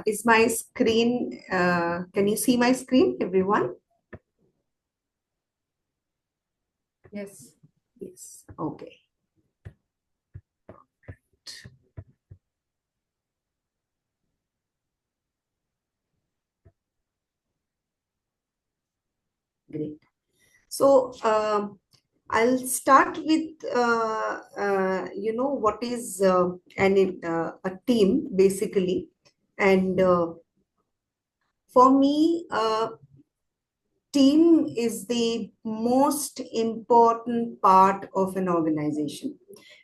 Is my screen, can you see my screen, everyone? Yes. Yes, okay. Great. So I'll start with, what is a team basically. And for me, team is the most important part of an organization,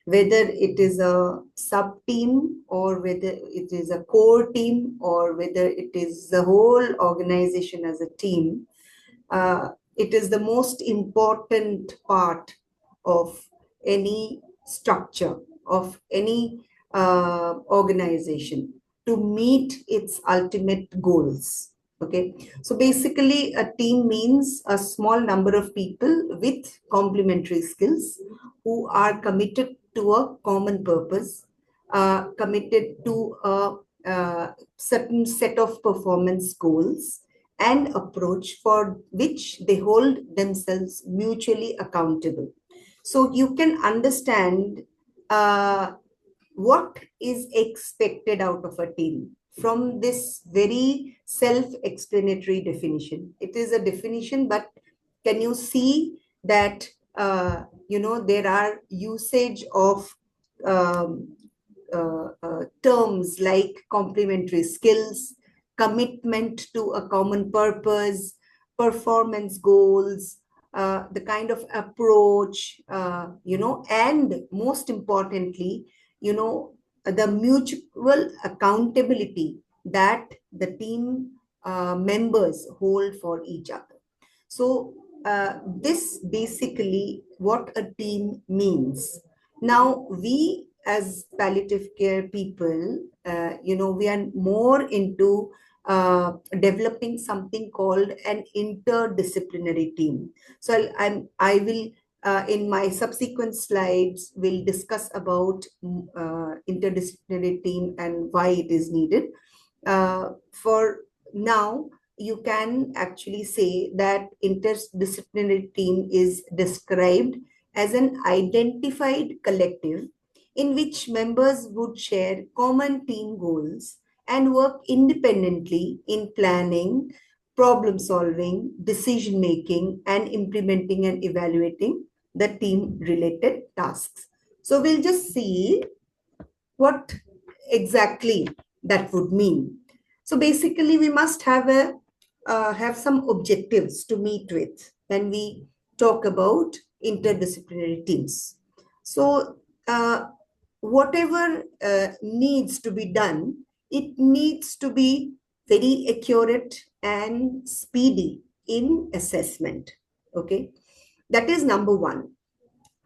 whether it is a sub team or whether it is a core team or whether it is the whole organization as a team. It is the most important part of any structure, of any organization to meet its ultimate goals. Okay, so basically, a team means a small number of people with complementary skills who are committed to a common purpose, committed to a certain set of performance goals and approach for which they hold themselves mutually accountable. So you can understand what is expected out of a team from this very self-explanatory definition. It is a definition, but can you see that there are usage of um, terms like complementary skills, commitment to a common purpose, performance goals, the kind of approach, and most importantly, the mutual accountability that the team members hold for each other. So this basically what a team means. Now, we as palliative care people, we are more into developing something called an interdisciplinary team. So I will, in my subsequent slides, will discuss about interdisciplinary team and why it is needed. For now, you can actually say that interdisciplinary team is described as an identified collective in which members would share common team goals and work independently in planning, problem solving, decision making, and implementing and evaluating the team related tasks. So we'll just see what exactly that would mean. So basically, we must have some objectives to meet with when we talk about interdisciplinary teams. So whatever needs to be done, it needs to be very accurate and speedy in assessment. Okay, that is number one.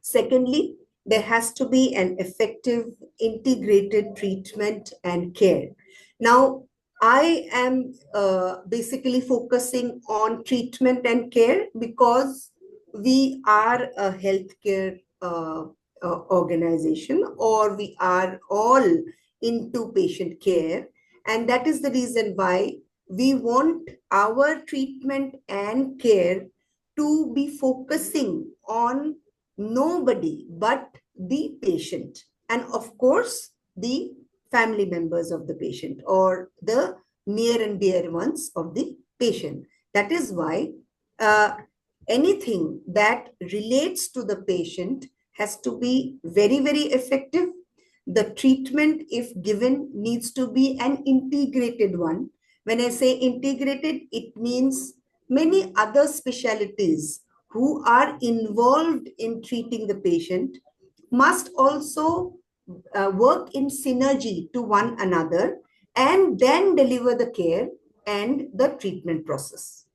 Secondly, there has to be an effective integrated treatment and care. Now, I am basically focusing on treatment and care because we are a healthcare organization, or we are all into patient care. And that is the reason why we want our treatment and care to be focusing on nobody but the patient, and of course the family members of the patient or the near and dear ones of the patient. That is why anything that relates to the patient has to be very, very effective. The treatment, if given, needs to be an integrated one. When I say integrated, it means many other specialties who are involved in treating the patient must also work in synergy to one another and then deliver the care and the treatment process.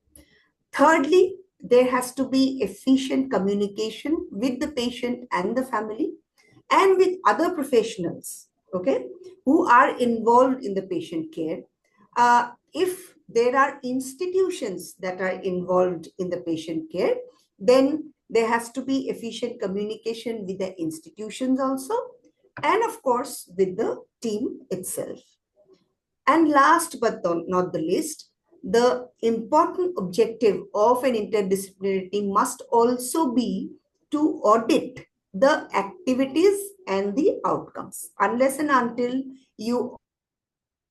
Thirdly, there has to be efficient communication with the patient and the family and with other professionals, okay, who are involved in the patient care. If there are institutions that are involved in the patient care, then there has to be efficient communication with the institutions also, and of course with the team itself. And last but not the least, the important objective of an interdisciplinary team must also be to audit the activities and the outcomes. Unless and until you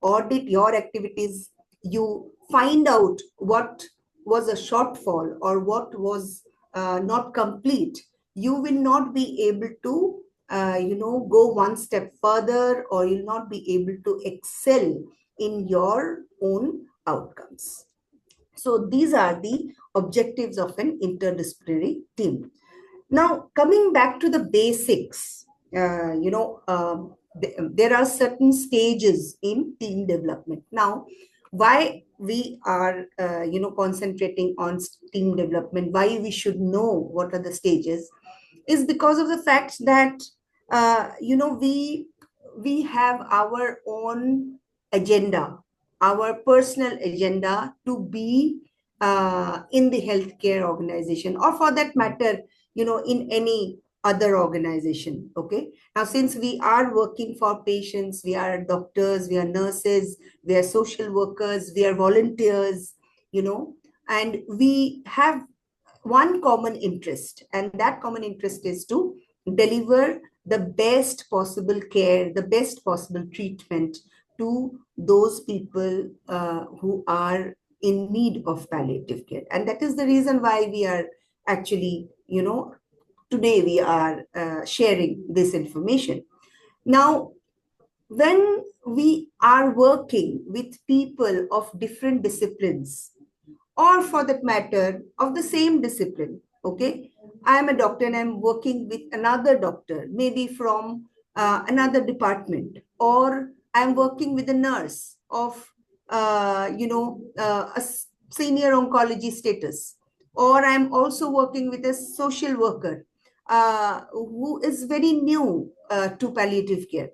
audit your activities, you find out what was a shortfall or what was not complete, you will not be able to go one step further, or you'll not be able to excel in your own outcomes. So these are the objectives of an interdisciplinary team. Now, coming back to the basics, there are certain stages in team development. Now, why we are, concentrating on team development, why we should know what are the stages, is because of the fact that, we have our own agenda, our personal agenda to be in the healthcare organization, or for that matter, in any other organization. Okay, now since we are working for patients, we are doctors, we are nurses, we are social workers, we are volunteers, and we have one common interest, and that common interest is to deliver the best possible care, the best possible treatment to those people who are in need of palliative care. And that is the reason why we are actually, today we are sharing this information. Now, when we are working with people of different disciplines, or for that matter, of the same discipline, okay? I am a doctor and I'm working with another doctor, maybe from another department, or I'm working with a nurse of, senior oncology status, or I'm also working with a social worker who is very new to palliative care.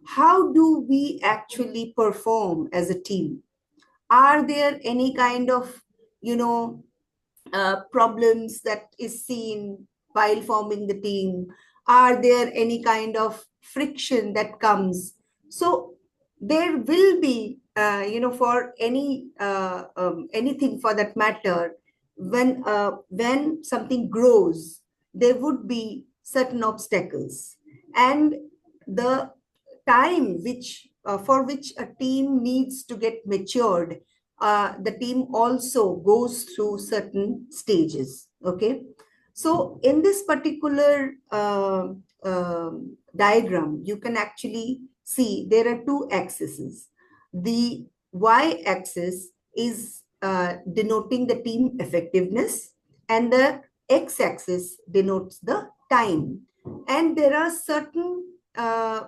How do we actually perform as a team? Are there any kind of, you know problems that is seen while forming the team? Are there any kind of friction that comes? So there will be, for anything for that matter, when something grows, there would be certain obstacles, and the time which for which a team needs to get matured, the team also goes through certain stages. Okay, so in this particular diagram, you can actually see there are two axes. The y-axis is denoting the team effectiveness, and the x-axis denotes the time. And there are certain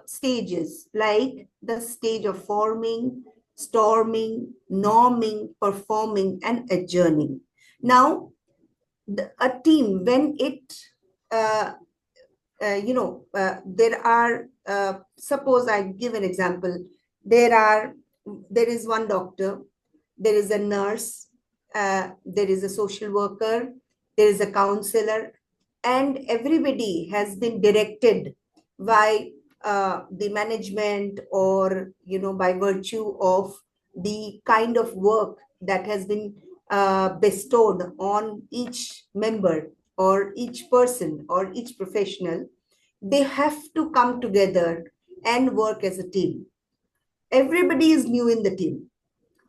stages, like the stage of forming, storming, norming, performing, and adjourning. Now, a team, when it, there are, suppose I give an example, there is one doctor, there is a nurse, there is a social worker, there is a counselor, and everybody has been directed by the management, or by virtue of the kind of work that has been bestowed on each member, or each person, or each professional. They have to come together and work as a team. Everybody is new in the team.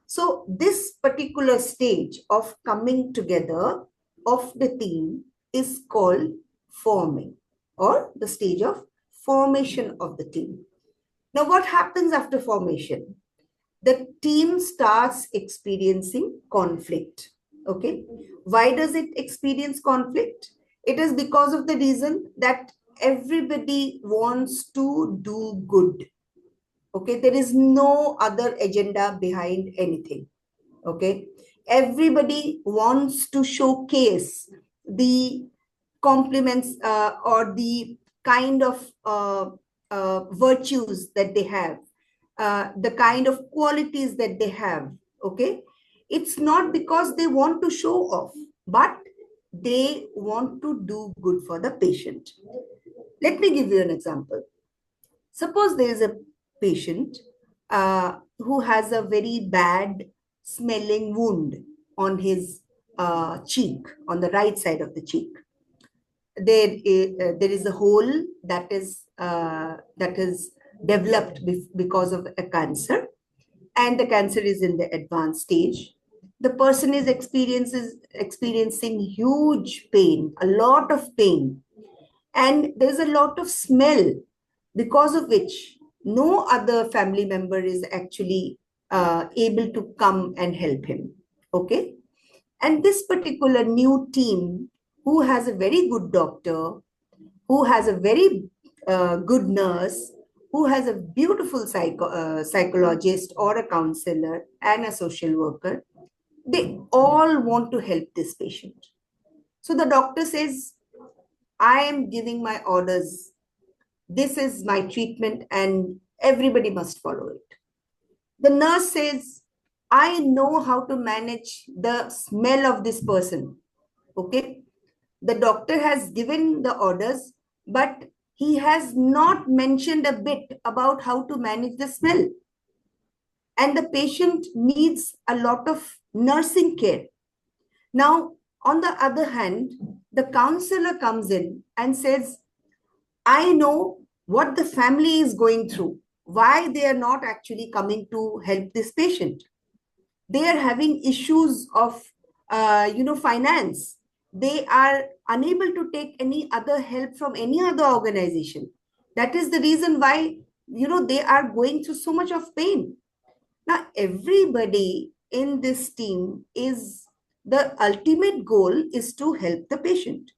So this particular stage of coming together of the team is called forming, or the stage of formation of the team. Now, what happens after formation? The team starts experiencing conflict. Okay. Why does it experience conflict? It is because of the reason that everybody wants to do good. Okay. There is no other agenda behind anything. Okay. Everybody wants to showcase the compliments, or the kind of virtues that they have, the kind of qualities that they have. Okay, it's not because they want to show off, but they want to do good for the patient. Let me give you an example. Suppose there is a patient who has a very bad smelling wound on his cheek, on the right side of the cheek. There is a hole that is developed because of a cancer, and the cancer is in the advanced stage. The person is experiencing huge pain, a lot of pain, and there's a lot of smell, because of which no other family member is actually able to come and help him. Okay. And this particular new team, who has a very good doctor, who has a very good nurse, who has a beautiful psychologist or a counselor and a social worker, they all want to help this patient. So the doctor says, I am giving my orders. This is my treatment and everybody must follow it. The nurse says, I know how to manage the smell of this person. Okay. The doctor has given the orders, but he has not mentioned a bit about how to manage the smell. And the patient needs a lot of nursing care. Now, on the other hand, the counselor comes in and says, I know what the family is going through, why they are not actually coming to help this patient. They are having issues of finance. They are unable to take any other help from any other organization. That is the reason why they are going through so much of pain. Now everybody in this team, is the ultimate goal is to help the patient,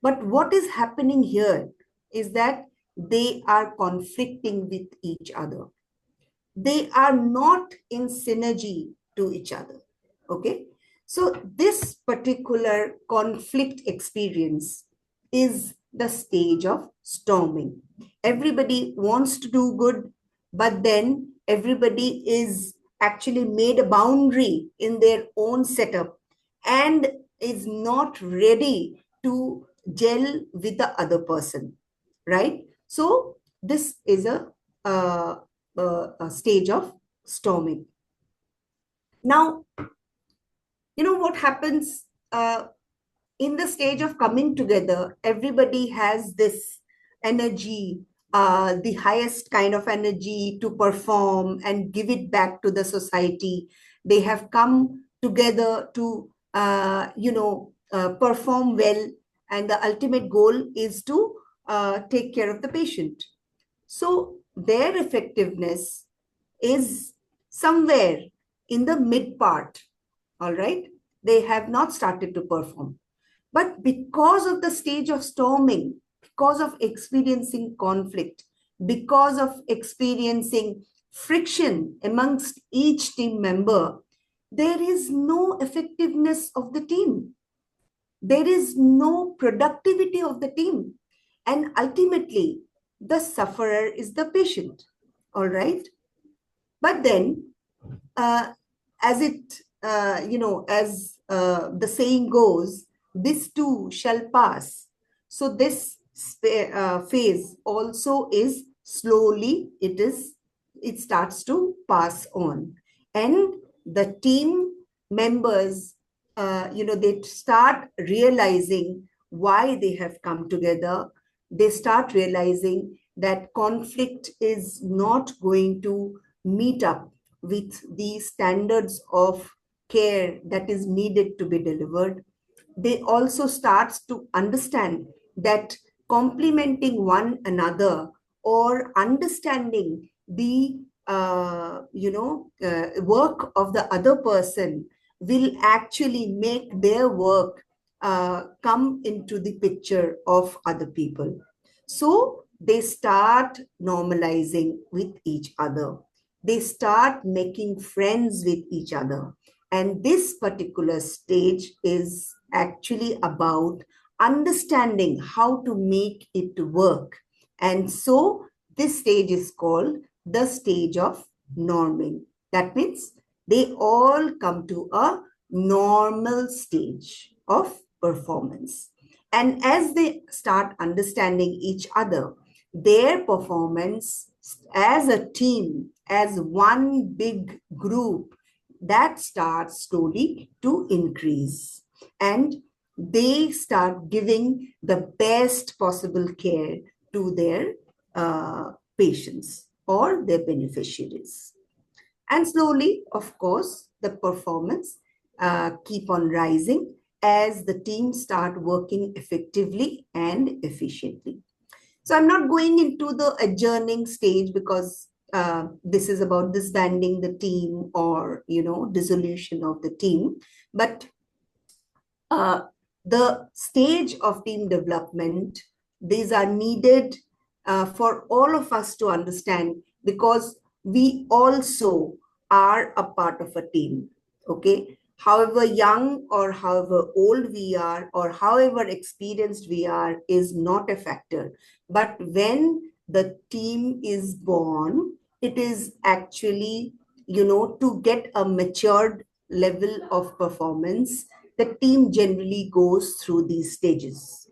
but what is happening here is that they are conflicting with each other. They are not in synergy to each other. Okay. So this particular conflict experience is the stage of storming. Everybody wants to do good, but then everybody is actually made a boundary in their own setup and is not ready to gel with the other person, right? So this is a stage of storming. Now, what happens in the stage of coming together? Everybody has this energy, the highest kind of energy to perform and give it back to the society. They have come together to, perform well, and the ultimate goal is to take care of the patient. So their effectiveness is somewhere in the mid part. All right. They have not started to perform. But because of the stage of storming, because of experiencing conflict, because of experiencing friction amongst each team member, there is no effectiveness of the team. There is no productivity of the team. And ultimately, the sufferer is the patient. All right. But then, uh, as the saying goes, this too shall pass. So this phase also is slowly, it starts to pass on. And the team members, they start realizing why they have come together. They start realizing that conflict is not going to meet up with the standards of care that is needed to be delivered. They also start to understand that complementing one another, or understanding the work of the other person, will actually make their work come into the picture of other people. So they start normalizing with each other. They start making friends with each other. And this particular stage is actually about understanding how to make it work. And so this stage is called the stage of norming. That means they all come to a normal stage of performance. And as they start understanding each other, their performance as a team, as one big group, that starts slowly to increase. And they start giving the best possible care to their patients or their beneficiaries. And slowly, of course, the performance keep on rising as the team start working effectively and efficiently. So I'm not going into the adjourning stage because this is about disbanding the team or, dissolution of the team. But uh, the stage of team development, these are needed for all of us to understand, because we also are a part of a team. Okay, however young or however old we are or however experienced we are is not a factor, but when the team is born, it is actually, to get a matured level of performance, the team generally goes through these stages.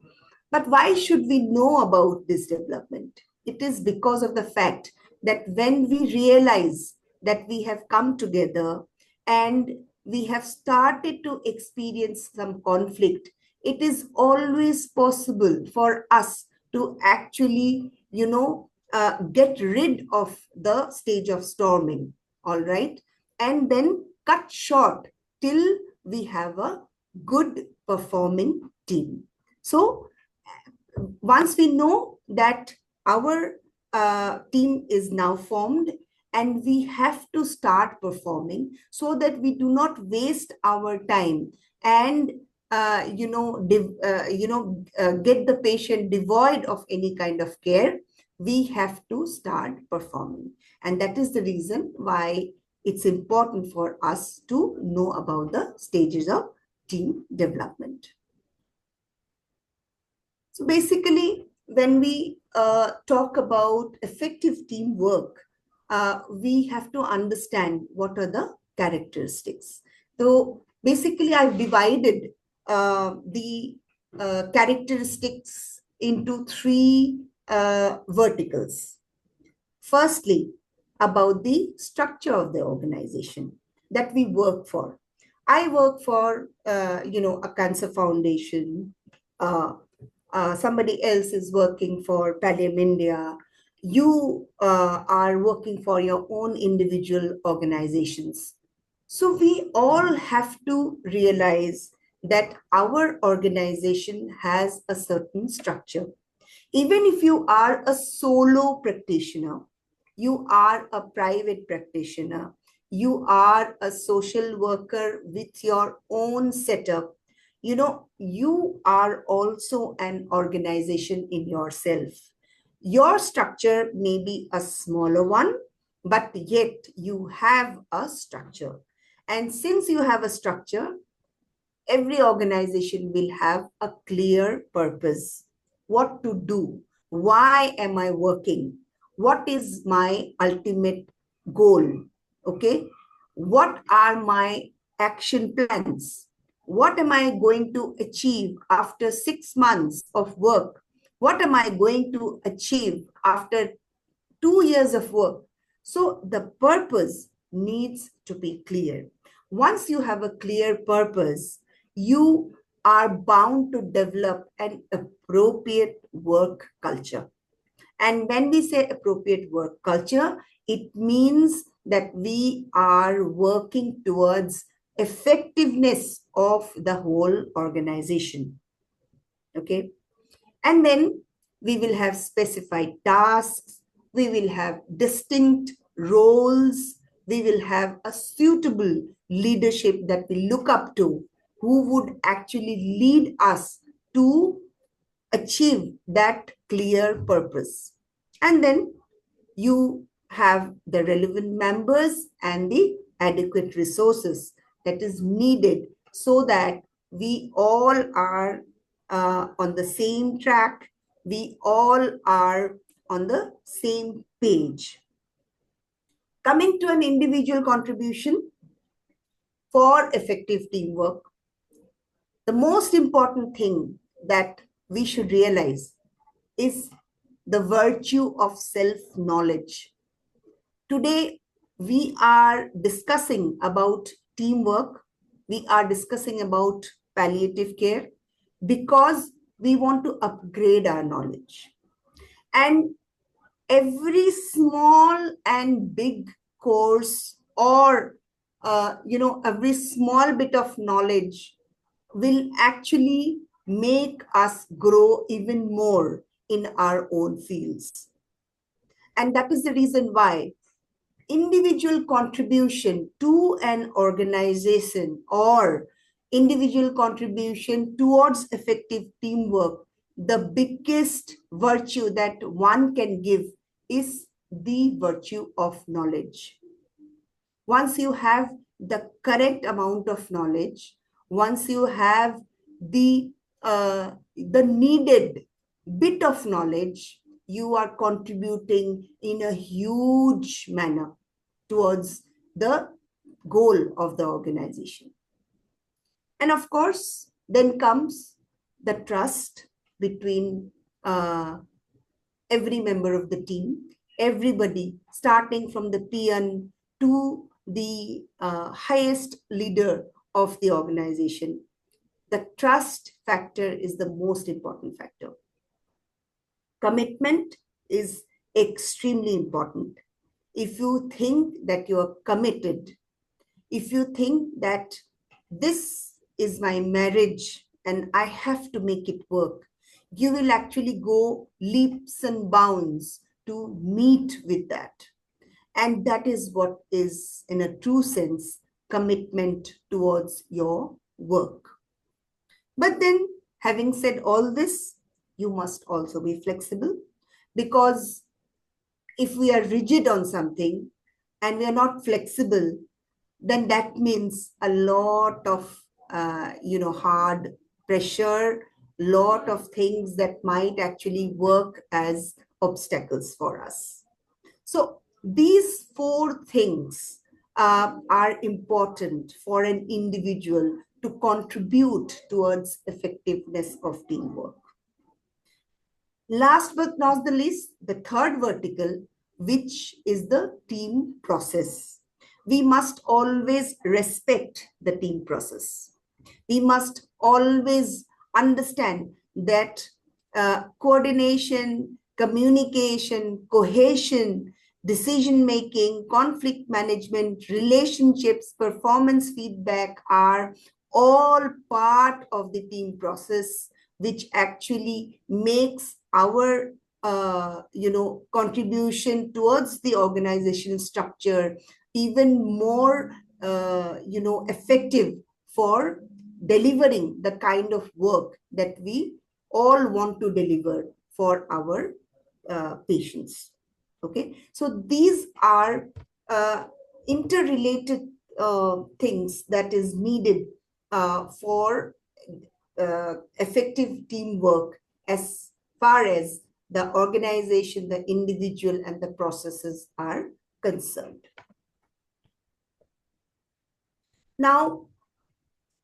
But why should we know about this development? It is because of the fact that when we realize that we have come together and we have started to experience some conflict, it is always possible for us to actually, get rid of the stage of storming, all right, and then cut short till we have a good performing team. So once we know that our team is now formed and we have to start performing so that we do not waste our time and get the patient devoid of any kind of care, we have to start performing. And that is the reason why it's important for us to know about the stages of team development. So basically, when we talk about effective teamwork, we have to understand what are the characteristics. So basically, I've divided the characteristics into three verticals. Firstly, about the structure of the organization that we work for. I work for, a cancer foundation. Somebody else is working for Palliative India. You are working for your own individual organizations. So we all have to realize that our organization has a certain structure. Even if you are a solo practitioner, you are a private practitioner, you are a social worker with your own setup, you are also an organization in yourself. Your structure may be a smaller one, but yet you have a structure. And since you have a structure, every organization will have a clear purpose. What to do? Why am I working? What is my ultimate goal? Okay. What are my action plans? What am I going to achieve after 6 months of work? What am I going to achieve after 2 years of work? So the purpose needs to be clear. Once you have a clear purpose, you are bound to develop an appropriate work culture. And when we say appropriate work culture, it means that we are working towards effectiveness of the whole organization. Okay. And then we will have specified tasks, we will have distinct roles, we will have a suitable leadership that we look up to, who would actually lead us to achieve that clear purpose. And then you have the relevant members and the adequate resources that is needed so that we all are on the same track, we all are on the same page. Coming to an individual contribution for effective teamwork, the most important thing that we should realize is the virtue of self-knowledge. Today, we are discussing about teamwork, we are discussing about palliative care because we want to upgrade our knowledge. And every small and big course or every small bit of knowledge will actually make us grow even more in our own fields. And that is the reason why individual contribution to an organization or individual contribution towards effective teamwork, the biggest virtue that one can give is the virtue of knowledge. Once you have the correct amount of knowledge, once you have the needed bit of knowledge, you are contributing in a huge manner towards the goal of the organization. And of course, then comes the trust between every member of the team, everybody, starting from the peon to the highest leader of the organization. The trust factor is the most important factor. Commitment is extremely important. If you think that you are committed, if you think that this is my marriage and I have to make it work, you will actually go leaps and bounds to meet with that. And that is what is, in a true sense, commitment towards your work. But then, having said all this, you must also be flexible, because if we are rigid on something and we are not flexible, then that means a lot of hard pressure, lot of things that might actually work as obstacles for us. So these four things are important for an individual to contribute towards effectiveness of teamwork. Last but not the least, the third vertical, which is the team process. We must always respect the team process. We must always understand that coordination, communication, cohesion, decision-making, conflict management, relationships, performance feedback are all part of the team process, which actually makes our contribution towards the organizational structure even more effective for delivering the kind of work that we all want to deliver for our patients. Okay, so these are interrelated things that is needed for effective teamwork as far as the organization, the individual, and the processes are concerned. Now,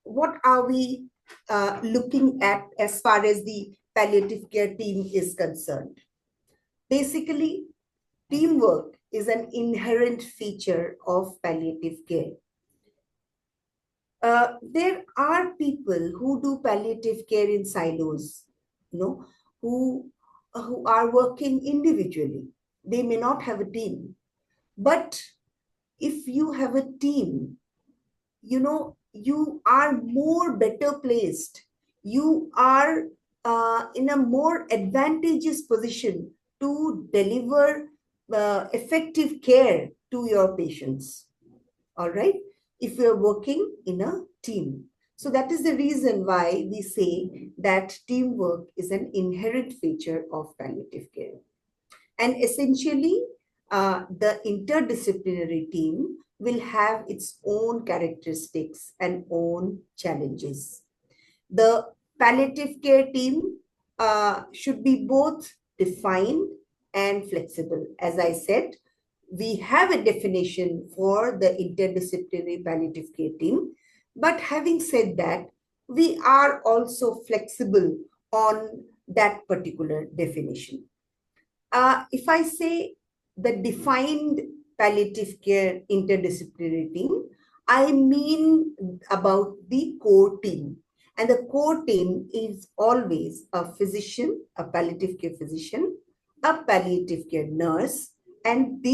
what are we looking at as far as the palliative care team is concerned? Basically, teamwork is an inherent feature of palliative care. There are people who do palliative care in silos, who are working individually. They may not have a team. But if you have a team, you are more better placed. You are in a more advantageous position to deliver effective care to your patients. All right, if you're working in a team. So that is the reason why we say that teamwork is an inherent feature of palliative care. And essentially, the interdisciplinary team will have its own characteristics and own challenges. The palliative care team should be both defined and flexible. As I said, we have a definition for the interdisciplinary palliative care team. But having said that, we are also flexible on that particular definition. If I say the defined palliative care interdisciplinary team, I mean about the core team. And the core team is always a physician, a palliative care physician, a palliative care nurse, and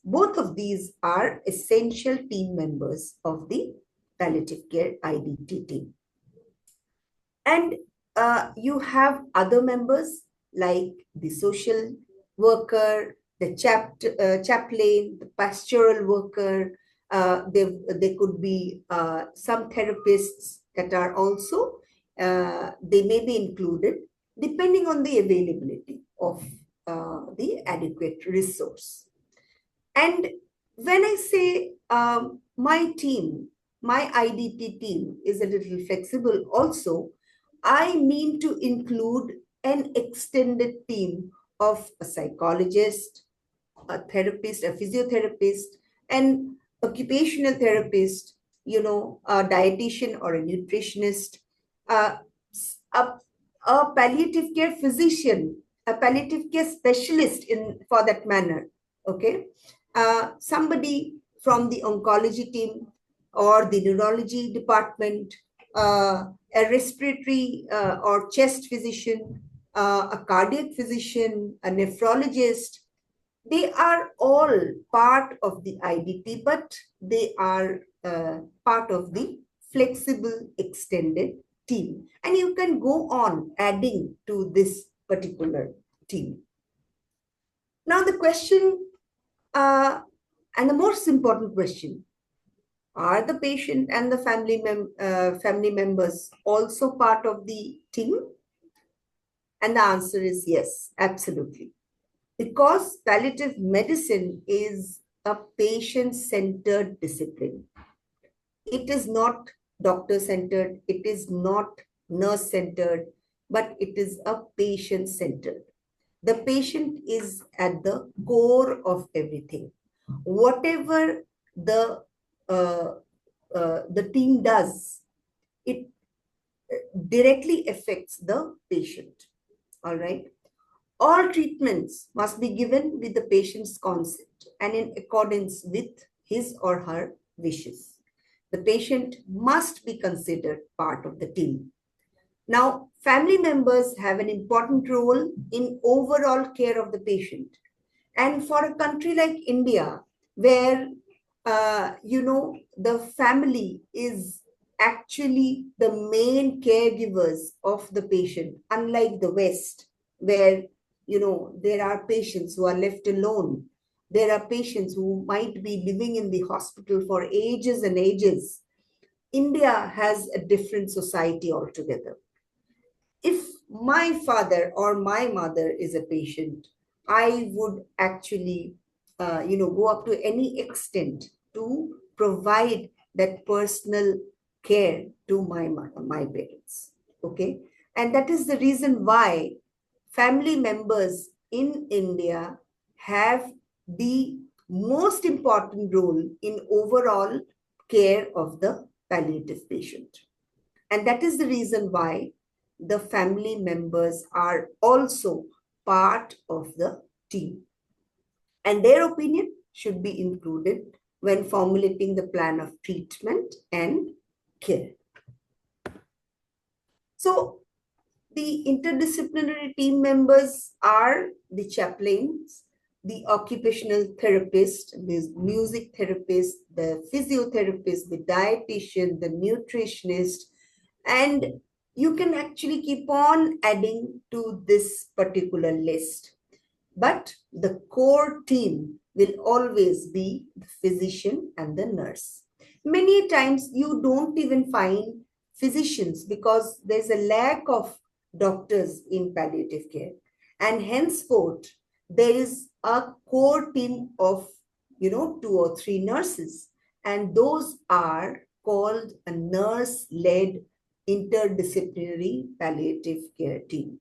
both of these are essential team members of the palliative care IDT team. And you have other members like the social worker, the chaplain, the pastoral worker. There could be some therapists that are also, they may be included depending on the availability of the adequate resource. And when I say my team, my IDT team is a little flexible also, I mean to include an extended team of a psychologist, a therapist, a physiotherapist, an occupational therapist, a dietitian or a nutritionist, uh, a, a palliative care physician, a palliative care specialist in for that manner. Okay, somebody from the oncology team or the neurology department, a respiratory or chest physician, a cardiac physician, a nephrologist. They are all part of the IDT, but they are part of the flexible extended team. And you can go on adding to this particular team. Now, the question, and the most important question, are the patient and the family members also part of the team? And the answer is yes, absolutely. Because palliative medicine is a patient-centered discipline. It is not doctor-centered, it is not nurse-centered, but it is a patient-centered. The patient is at the core of everything. Whatever uh, the team does, it directly affects the patient. All right. All treatments must be given with the patient's consent and in accordance with his or her wishes. The patient must be considered part of the team. Now, family members have an important role in overall care of the patient. And for a country like India, where, the family is actually the main caregivers of the patient, unlike the West, where, there are patients who are left alone. There are patients who might be living in the hospital for ages and ages. India has a different society altogether. If my father or my mother is a patient, I would actually, go up to any extent to provide that personal care to my parents. Okay, and that is the reason why family members in India have the most important role in overall care of the palliative patient. And that is the reason why the family members are also part of the team. And their opinion should be included when formulating the plan of treatment and care. So, the interdisciplinary team members are the chaplains, the occupational therapist, the music therapist, the physiotherapist, the dietitian, the nutritionist, and you can actually keep on adding to this particular list. But the core team will always be the physician and the nurse. Many times you don't even find physicians because there's a lack of doctors in palliative care. And henceforth, there is a core team of, 2 or 3 nurses. And those are called a nurse-led interdisciplinary palliative care team.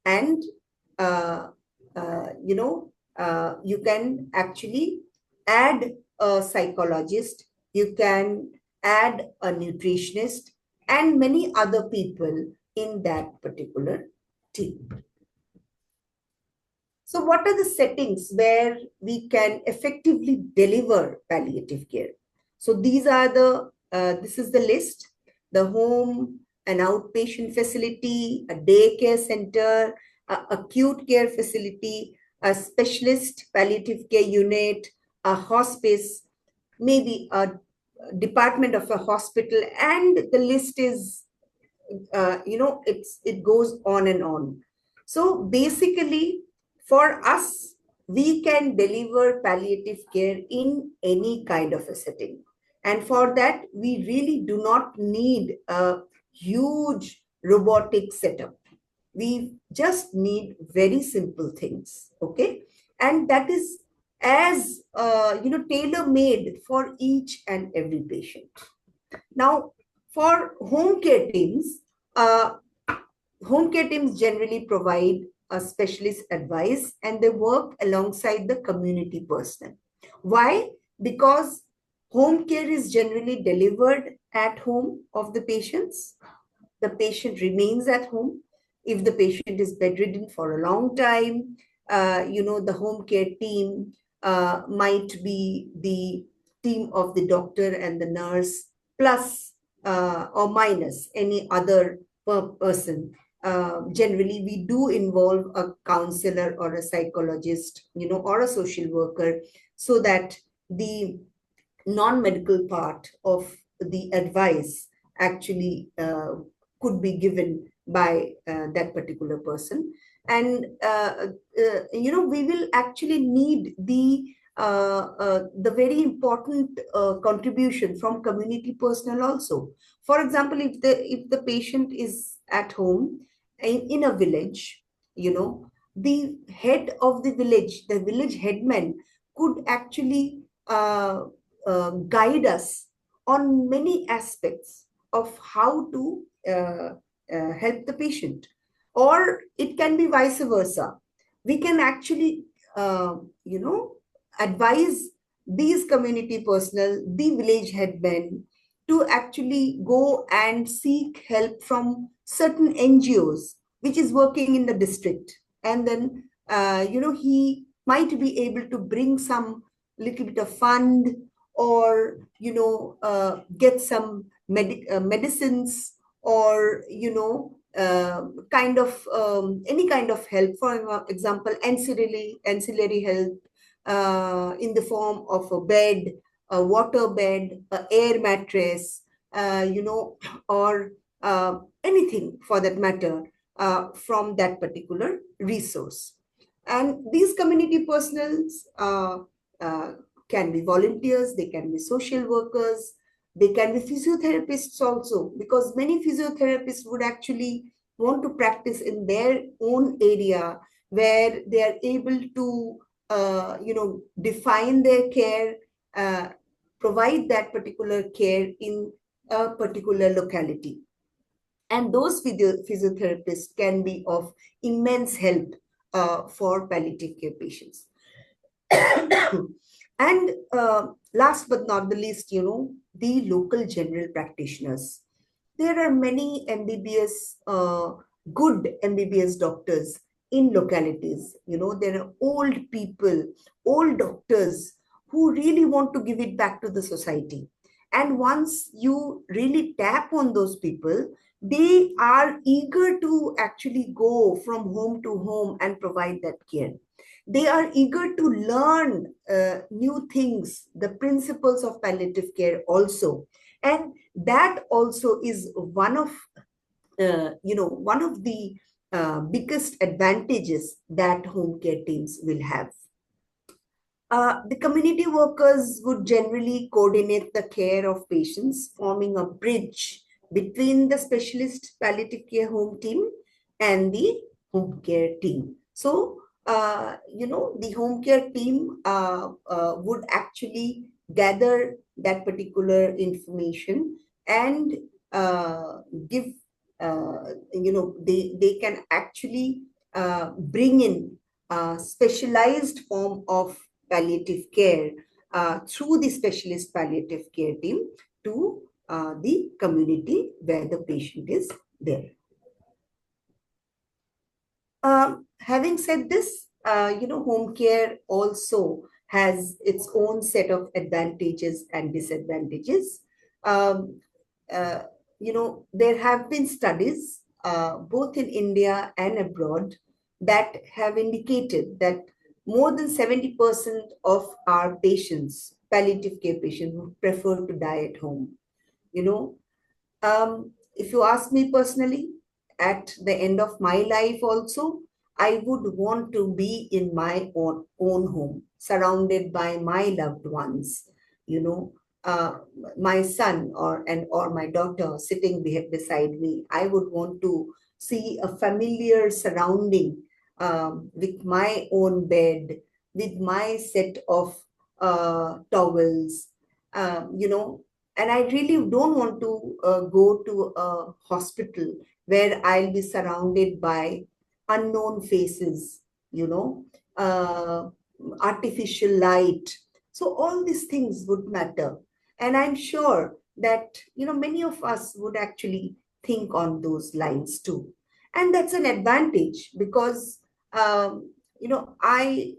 And, you can actually add a psychologist, you can add a nutritionist, and many other people in that particular team. So what are the settings where we can effectively deliver palliative care? So these are this is the list: the home, an outpatient facility, a daycare center, a acute care facility, a specialist palliative care unit, a hospice, maybe a department of a hospital, and the list is, it goes on and on. So basically, for us, we can deliver palliative care in any kind of a setting. And for that, we really do not need a huge robotic setup. We just need very simple things, okay? And that is as tailor made for each and every patient. Now, for uh, home care teams generally provide a specialist advice, and they work alongside the community personnel. Why? Because home care is generally delivered at home of the patients. The patient remains at home. If the patient is bedridden for a long time, the home care team might be the team of the doctor and the nurse, plus or minus any other person. Generally, we do involve a counselor or a psychologist, or a social worker, so that the non-medical part of the advice actually could be given by that particular person. And we will actually need the very important contribution from community personnel also. For example, if the patient is at home in a village, the head of the village, the village headman, could actually guide us on many aspects of how to help the patient. Or it can be vice versa. We can actually, advise these community personnel, the village headmen, to actually go and seek help from certain NGOs, which is working in the district. And then, he might be able to bring some little bit of fund, or get some medicines, or kind of any kind of help. For example, ancillary help in the form of a bed, a water bed, a air mattress, or anything for that matter, from that particular resource. And these community personnels uh, can be volunteers, they can be social workers, they can be physiotherapists also, because many physiotherapists would actually want to practice in their own area, where they are able to, define their care, uh, provide that particular care in a particular locality. And those physiotherapists can be of immense help for palliative care patients. And last but not the least, the local general practitioners. There are many MBBS, good MBBS doctors in localities. There are old people, old doctors who really want to give it back to the society. And once you really tap on those people, they are eager to actually go from home to home and provide that care. They are eager to learn new things, the principles of palliative care also. And that also is one of the biggest advantages that home care teams will have. The community workers would generally coordinate the care of patients, forming a bridge between the specialist palliative care home team and the home care team. So, the home care team would actually gather that particular information and give, they can actually bring in a specialized form of palliative care through the specialist palliative care team to the community where the patient is there. Having said this, home care also has its own set of advantages and disadvantages. Um, uh, there have been studies both in India and abroad that have indicated that more than 70% of our patients, palliative care patients, would prefer to die at home. You know, if you ask me personally, at the end of my life also, I would want to be in my own home, surrounded by my loved ones, you know, my son or my daughter sitting beside me. I would want to see a familiar surrounding, with my own bed, with my set of towels, you know, and I really don't want to go to a hospital where I'll be surrounded by unknown faces, uh, artificial light. So all these things would matter. And I'm sure that, many of us would actually think on those lines too. And that's an advantage because, I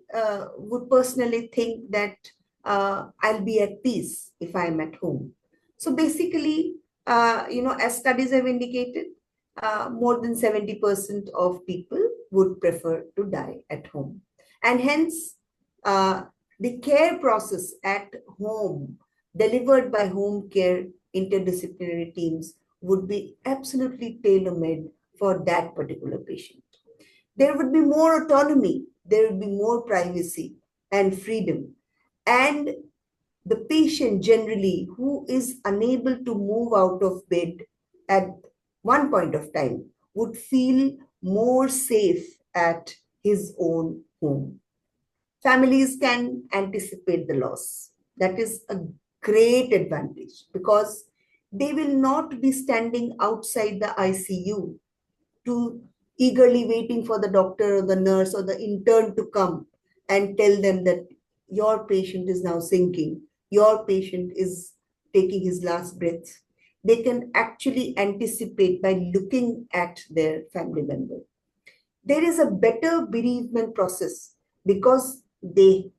would personally think that I'll be at peace if I'm at home. So basically, as studies have indicated, more than 70% of people would prefer to die at home. And hence, uh, the care process at home, delivered by home care interdisciplinary teams, would be absolutely tailor-made for that particular patient. There would be more autonomy, there would be more privacy and freedom. And the patient generally who is unable to move out of bed at one point of time would feel more safe at his own home. Families can anticipate the loss. That is a great advantage because they will not be standing outside the ICU to eagerly waiting for the doctor or the nurse or the intern to come and tell them that your patient is now sinking, your patient is taking his last breath. They can actually anticipate by looking at their family member. There is a better bereavement process because they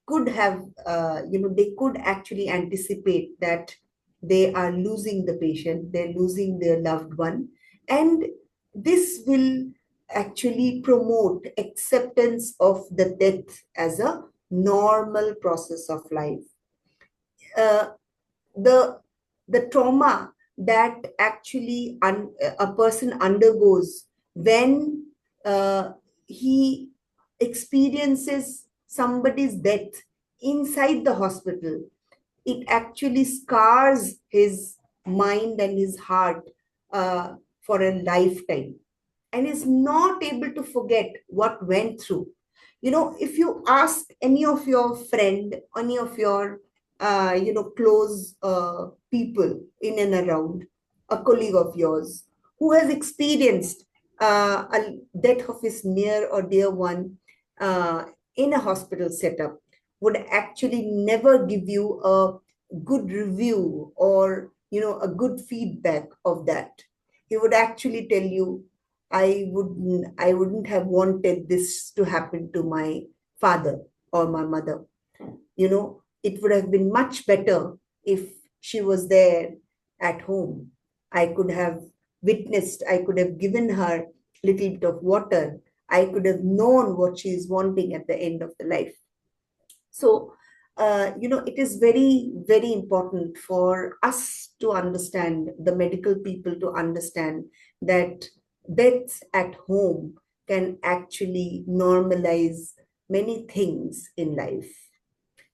could have, they could actually anticipate that they are losing the patient, they're losing their loved one. And this will actually promote acceptance of the death as a normal process of life. Uh, the the trauma that actually a person undergoes when he experiences somebody's death inside the hospital, it actually scars his mind and his heart for a lifetime, and is not able to forget what went through. If you ask any of your friend, any of your close people in and around, a colleague of yours who has experienced a death of his near or dear one uh, in a hospital setup, would actually never give you a good review or a good feedback of that. He would actually tell you, I wouldn't have wanted this to happen to my father or my mother. It would have been much better if she was there at home. I could have witnessed, I could have given her a little bit of water. I could have known what she is wanting at the end of the life. So, it is very, very important for us to understand, the medical people to understand that deaths at home can actually normalize many things in life.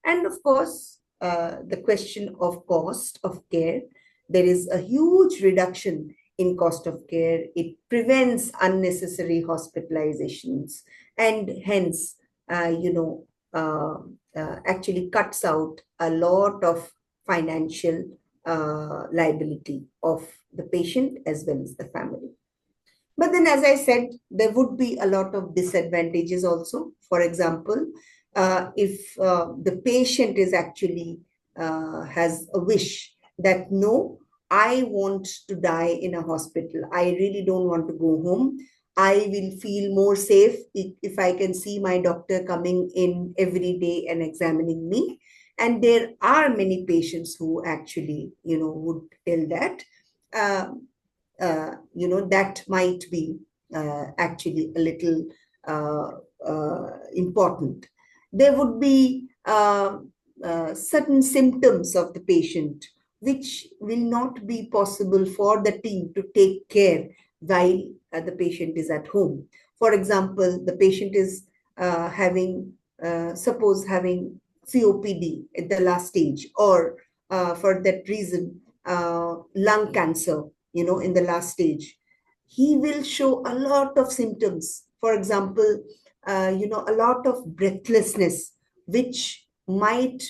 And of course, the question of cost of care, there is a huge reduction in cost of care. It prevents unnecessary hospitalizations and hence, uh, actually cuts out a lot of financial liability of the patient as well as the family. But then, as I said, there would be a lot of disadvantages also. For example, if the patient is actually has a wish that no, I want to die in a hospital. I really don't want to go home. I will feel more safe if I can see my doctor coming in every day and examining me. And there are many patients who actually, would tell that, uh, that might be actually a little uh, important. There would be certain symptoms of the patient which will not be possible for the team to take care while the patient is at home. For example, the patient is suppose having COPD at the last stage, or for that reason, lung cancer, in the last stage. He will show a lot of symptoms. For example, a lot of breathlessness, which might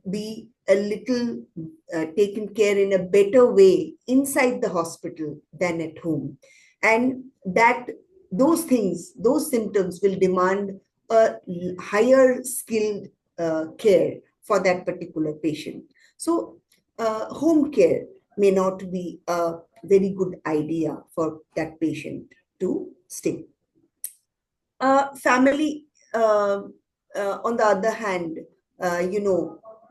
be a little taken care in a better way inside the hospital than at home. And that those things, those symptoms will demand a higher skilled care for that particular patient. So, home care may not be a very good idea for that patient to stay. Family, on the other hand,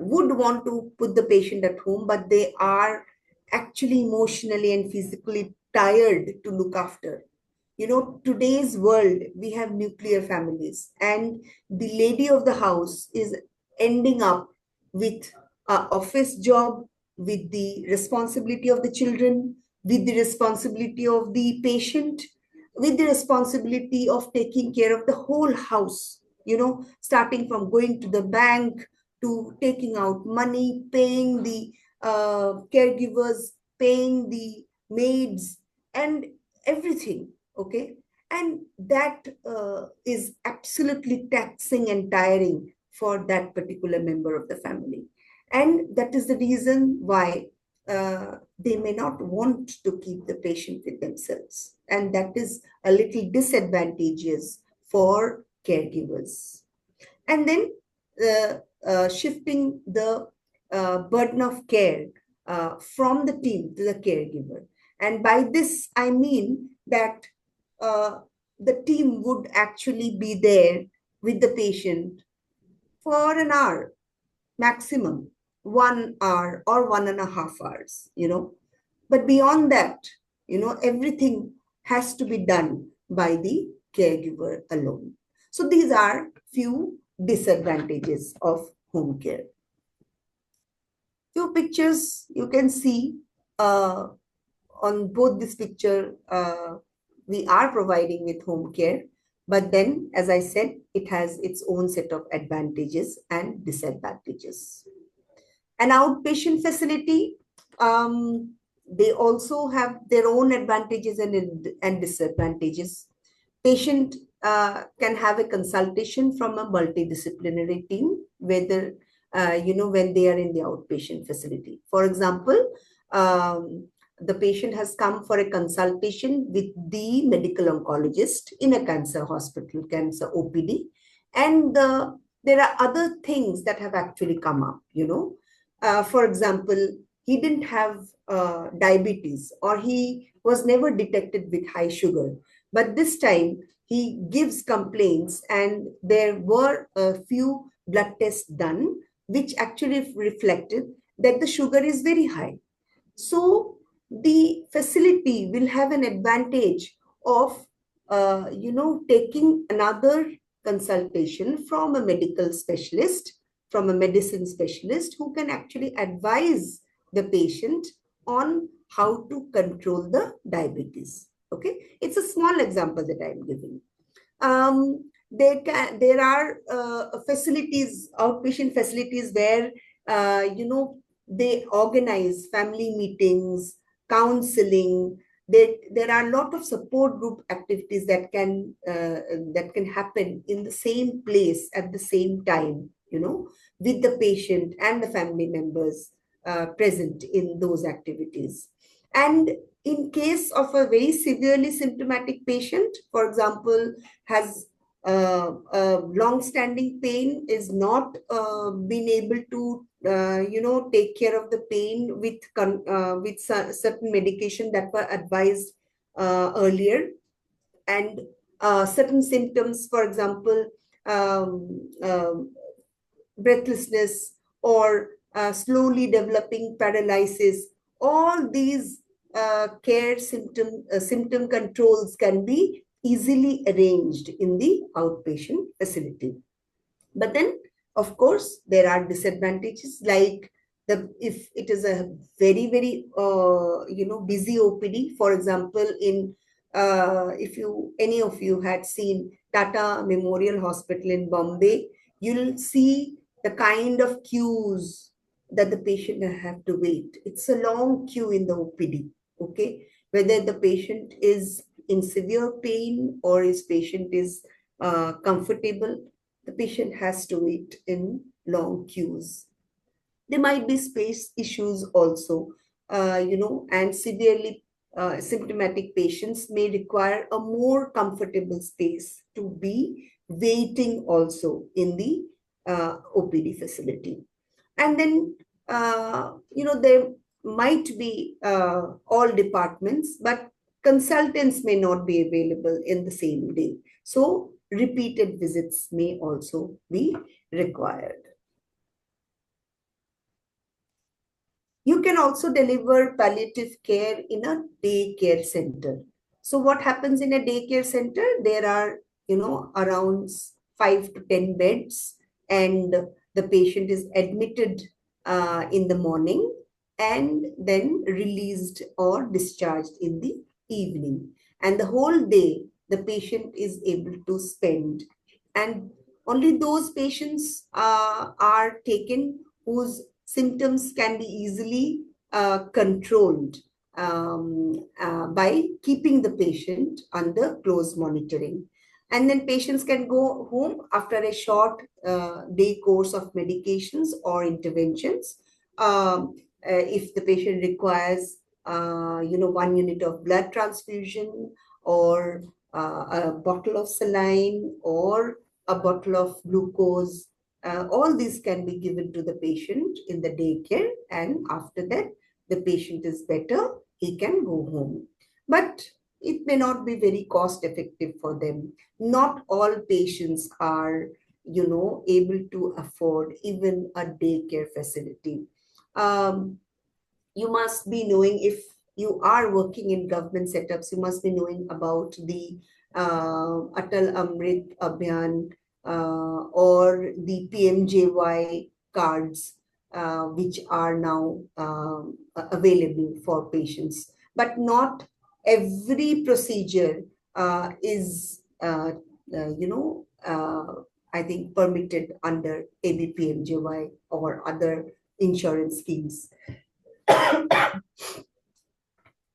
would want to put the patient at home, but they are actually emotionally and physically tired to look after. Today's world, we have nuclear families, and the lady of the house is ending up with a office job, with the responsibility of the children, with the responsibility of the patient, with the responsibility of taking care of the whole house, starting from going to the bank to taking out money, paying the caregivers, paying the maids, and everything. Okay. And that is absolutely taxing and tiring for that particular member of the family. And that is the reason why they may not want to keep the patient with themselves. And that is a little disadvantageous for caregivers. And then shifting the burden of care from the team to the caregiver. And by this, I mean that the team would actually be there with the patient for an hour maximum, 1 hour or 1.5 hours, But beyond that, everything has to be done by the caregiver alone. So these are few disadvantages of home care. Few pictures you can see on both this picture, we are providing with home care, but then, as I said, it has its own set of advantages and disadvantages. An outpatient facility, they also have their own advantages and disadvantages. Patient can have a consultation from a multidisciplinary team, whether, when they are in the outpatient facility. For example, the patient has come for a consultation with the medical oncologist in a cancer hospital, cancer OPD, and there are other things that have actually come up, for example, he didn't have diabetes, or he was never detected with high sugar. But this time he gives complaints, and there were a few blood tests done, which actually reflected that the sugar is very high. So the facility will have an advantage of, taking another consultation from a medical specialist, from a medicine specialist who can actually advise the patient on how to control the diabetes. Okay, it's a small example that I'm giving. There are facilities, outpatient facilities, where they organize family meetings, counseling. There are a lot of support group activities that can happen in the same place at the same time, with the patient and the family members present in those activities. And in case of a very severely symptomatic patient, for example, has long-standing pain, is not been able to take care of the pain with certain medication that were advised earlier, and certain symptoms, for example, breathlessness or slowly developing paralysis, all these symptom controls can be easily arranged in the outpatient facility. But then, of course, there are disadvantages, like if it is a very busy OPD. For example, in if you any of you had seen Tata Memorial Hospital in Bombay, you'll see the kind of queues that the patient have to wait. It's a long queue in the OPD. Okay, whether the patient is in severe pain or his patient is comfortable, the patient has to wait in long queues. There might be space issues also, and severely symptomatic patients may require a more comfortable space to be waiting also in the OPD facility. And then, there might be all departments, but consultants may not be available in the same day. So repeated visits may also be required. You can also deliver palliative care in a daycare center. So what happens in a daycare center? There are, around 5 to 10 beds, and the patient is admitted in the morning and then released or discharged in the evening. And the whole day, the patient is able to spend. And only those patients are taken whose symptoms can be easily controlled by keeping the patient under close monitoring. And then patients can go home after a short day course of medications or interventions. If the patient requires, 1 unit of blood transfusion, or a bottle of saline, or a bottle of glucose, all these can be given to the patient in the daycare, and after that, the patient is better, he can go home. But it may not be very cost effective for them. Not all patients are, able to afford even a daycare facility. You must be knowing, if you are working in government setups, you must be knowing about the Atal Amrit Abhiyan or the PMJY cards, which are now available for patients. But not every procedure is, I think, permitted under ABPMJY or other insurance schemes.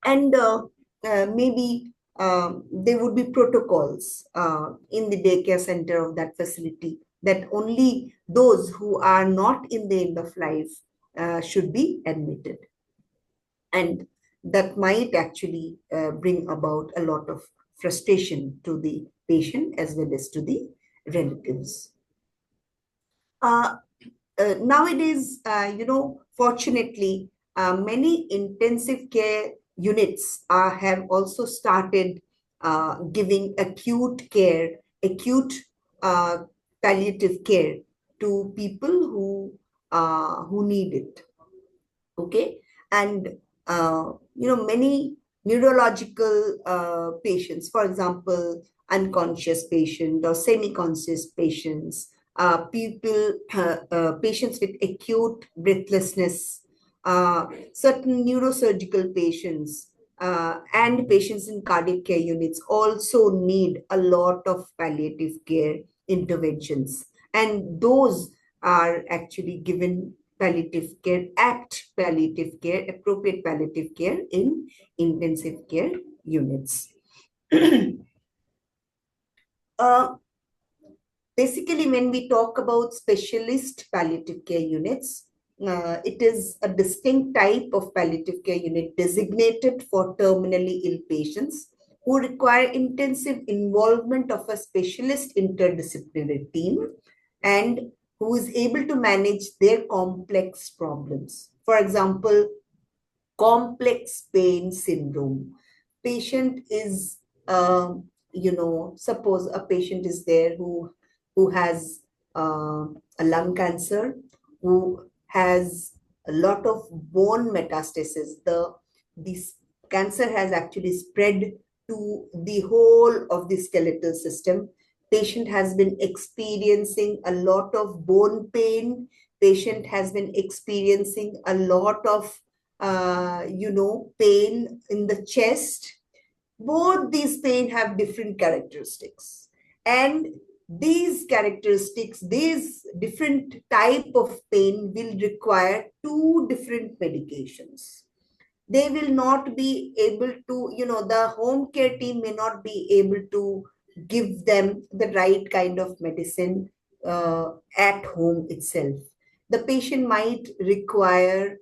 And maybe there would be protocols in the daycare center of that facility, that only those who are not in the end of life should be admitted. And that might actually bring about a lot of frustration to the patient as well as to the relatives. Nowadays, fortunately, many intensive care units have also started giving acute uh, palliative care to people who need it. Okay, and many neurological patients, for example, unconscious patient or semi-conscious patients, patients with acute breathlessness, certain neurosurgical patients, and patients in cardiac care units also need a lot of palliative care interventions, and those are actually given palliative care, appropriate palliative care in intensive care units. uh, Basically, when we talk about specialist palliative care units, it is a distinct type of palliative care unit designated for terminally ill patients who require intensive involvement of a specialist interdisciplinary team, and who is able to manage their complex problems. For example, complex pain syndrome. Patient is, suppose a patient is there who has a lung cancer, who has a lot of bone metastasis. This cancer has actually spread to the whole of the skeletal system. Patient has been experiencing a lot of bone pain. Patient has been experiencing a lot of pain in the chest. Both these pain have different characteristics, and these different type of pain will require two different medications. They will not be able to, the home care team may not be able to give them the right kind of medicine at home itself. The patient might require,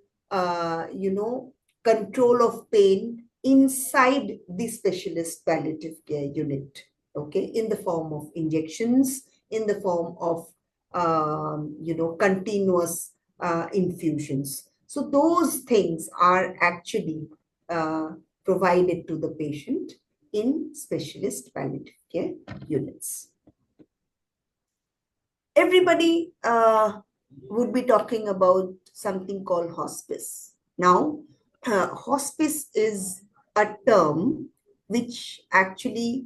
control of pain inside the specialist palliative care unit, okay, in the form of injections, in the form of, continuous infusions. So those things are actually uh, provided to the patient in specialist palliative care units. Everybody would be talking about something called hospice. Now, hospice is a term which actually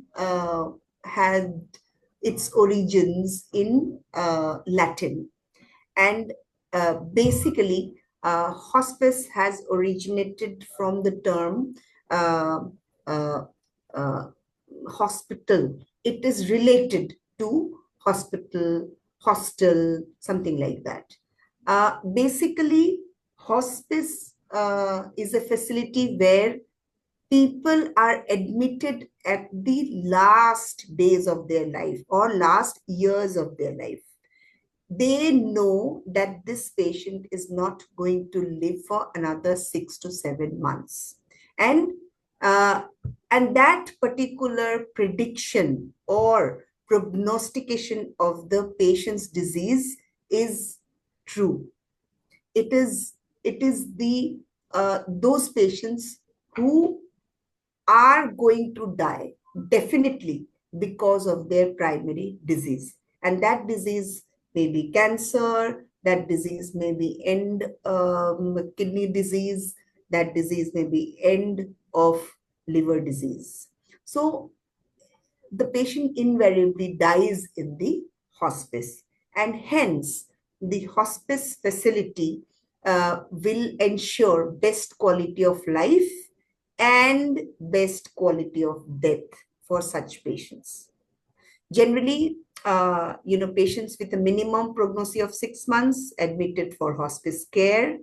had its origins in Latin. And basically, hospice has originated from the term uh, uh, uh, hospital. It is related to hospital, hostel, something like that. Basically, hospice is a facility where people are admitted at the last days of their life or last years of their life. They know that this patient is not going to live for another 6 to 7 months, and uh, and that particular prediction or prognostication of the patient's disease is true. It is the those patients who are going to die definitely because of their primary disease. And that disease may be cancer, that disease may be end kidney disease, that disease may be end of liver disease. So the patient invariably dies in the hospice, and hence the hospice facility will ensure best quality of life and best quality of death for such patients. Generally, patients with a minimum prognosis of 6 months admitted for hospice care.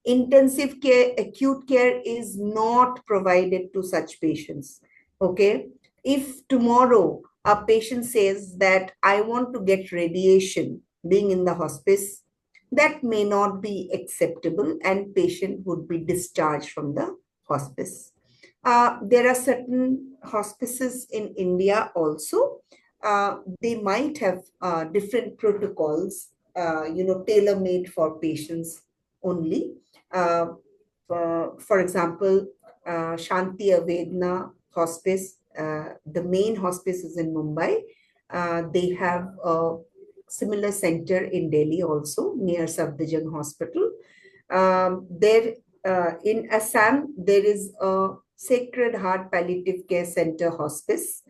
Intensive care, acute care is not provided to such patients. Okay. If tomorrow a patient says that I want to get radiation being in the hospice, that may not be acceptable and patient would be discharged from the hospice. There are certain hospices in India also. They might have different protocols, tailor-made for patients only. Uh, for example, Shanti Avedna Hospice, the main hospice is in Mumbai. They have a similar center in Delhi also, near Safdarjung Hospital. There in Assam, there is a Sacred Heart Palliative Care Center Hospice.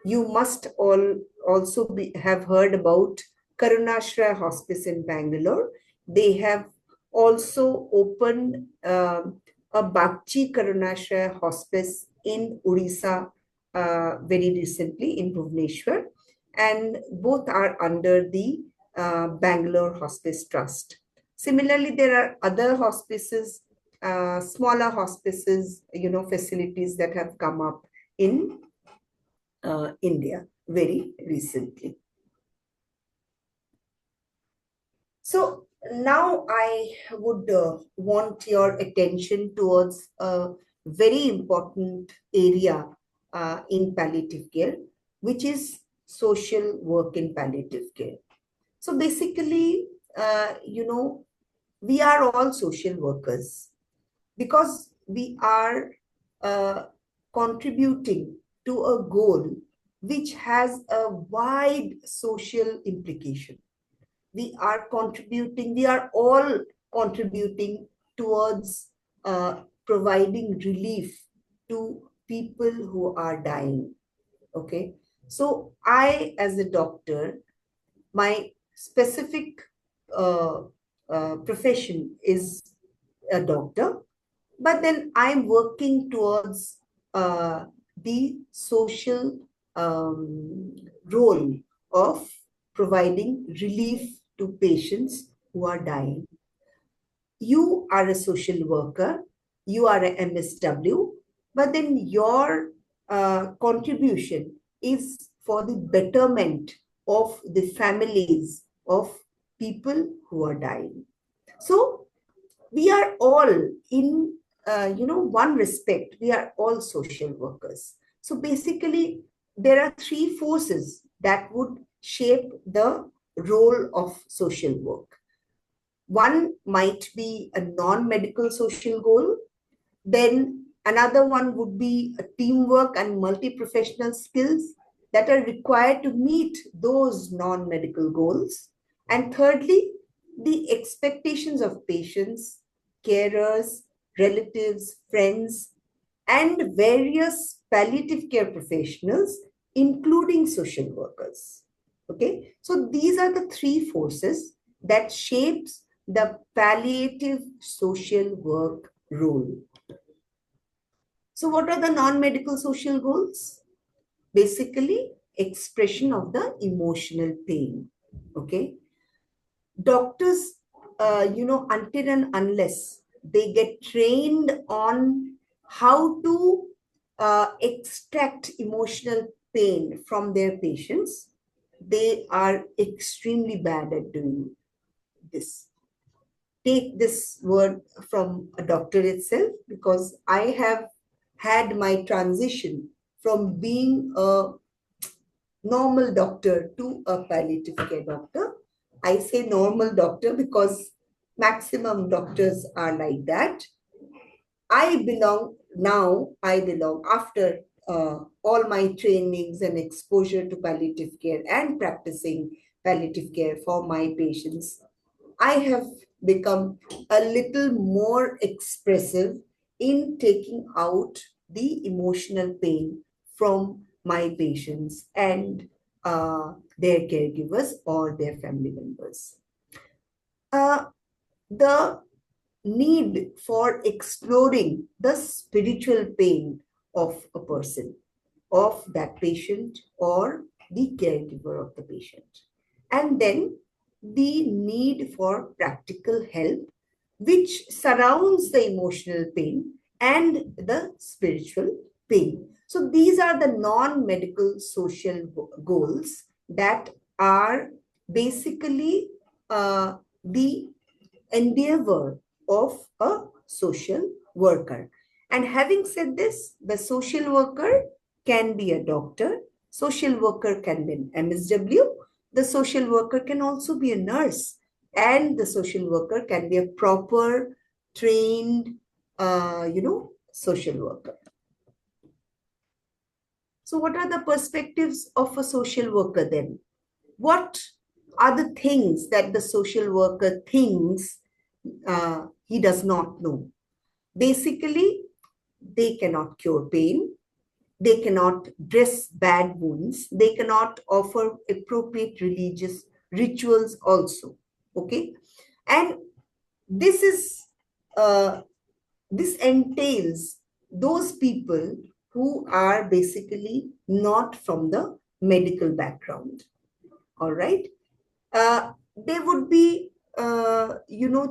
You must all also have heard about Karunashraya Hospice in Bangalore. They have also opened a Bakchi Karunashraya Hospice in Odisha very recently in Bhubaneswar, and both are under the Bangalore Hospice Trust. Similarly, there are other hospices, smaller hospices, facilities that have come up in India very recently. So now I would want your attention towards a very important area in palliative care, which is social work in palliative care. So basically, we are all social workers because we are uh, contributing to a goal which has a wide social implication. We are contributing, we are all contributing towards providing relief to people who are dying. Okay. So I, as a doctor, my specific uh, profession is a doctor, but then I'm working towards the social role of providing relief to patients who are dying. You are a social worker, you are a MSW, but then your contribution is for the betterment of the families of people who are dying. So we are all in, one respect, we are all social workers. So basically, there are three forces that would shape the role of social work. One might be a non-medical social goal. Then another one would be a teamwork and multi-professional skills that are required to meet those non-medical goals. And thirdly, the expectations of patients, carers, relatives, friends, and various palliative care professionals, including social workers. Okay, so these are the three forces that shapes the palliative social work role. So what are the non-medical social goals? Basically, expression of the emotional pain. Okay. Doctors, until and unless they get trained on how to extract emotional pain from their patients, they are extremely bad at doing this. Take this word from a doctor itself, because I have had my transition from being a normal doctor to a palliative care doctor. I say normal doctor because maximum doctors are like that. I belong after all my trainings and exposure to palliative care and practicing palliative care for my patients. I have become a little more expressive in taking out the emotional pain from my patients and their caregivers or their family members. Uh, the need for exploring the spiritual pain of a person, of that patient or the caregiver of the patient. And then the need for practical help, which surrounds the emotional pain and the spiritual pain. So these are the non-medical social goals that are basically the endeavor of a social worker. And having said this, the social worker can be a doctor, social worker can be an MSW, the social worker can also be a nurse, and the social worker can be a proper trained, social worker. So what are the perspectives of a social worker then? What are the things that the social worker thinks he does not know? Basically, they cannot cure pain. They cannot dress bad wounds. They cannot offer appropriate religious rituals also. Okay. And this is, this entails those people who are basically not from the medical background. All right. There would be,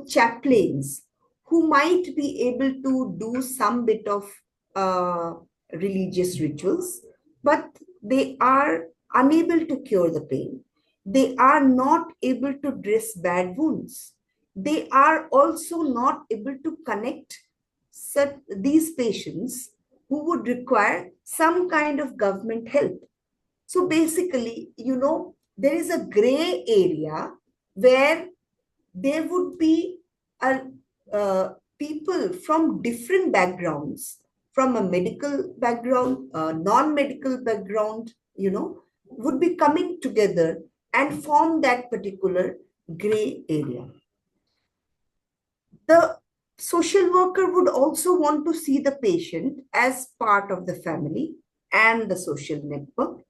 chaplains who might be able to do some bit of uh, religious rituals, but they are unable to cure the pain. They are not able to dress bad wounds. They are also not able to connect these patients who would require some kind of government help. So basically, there is a gray area where there would be a, people from different backgrounds from a medical background, non-medical background, would be coming together and form that particular gray area. The social worker would also want to see the patient as part of the family and the social network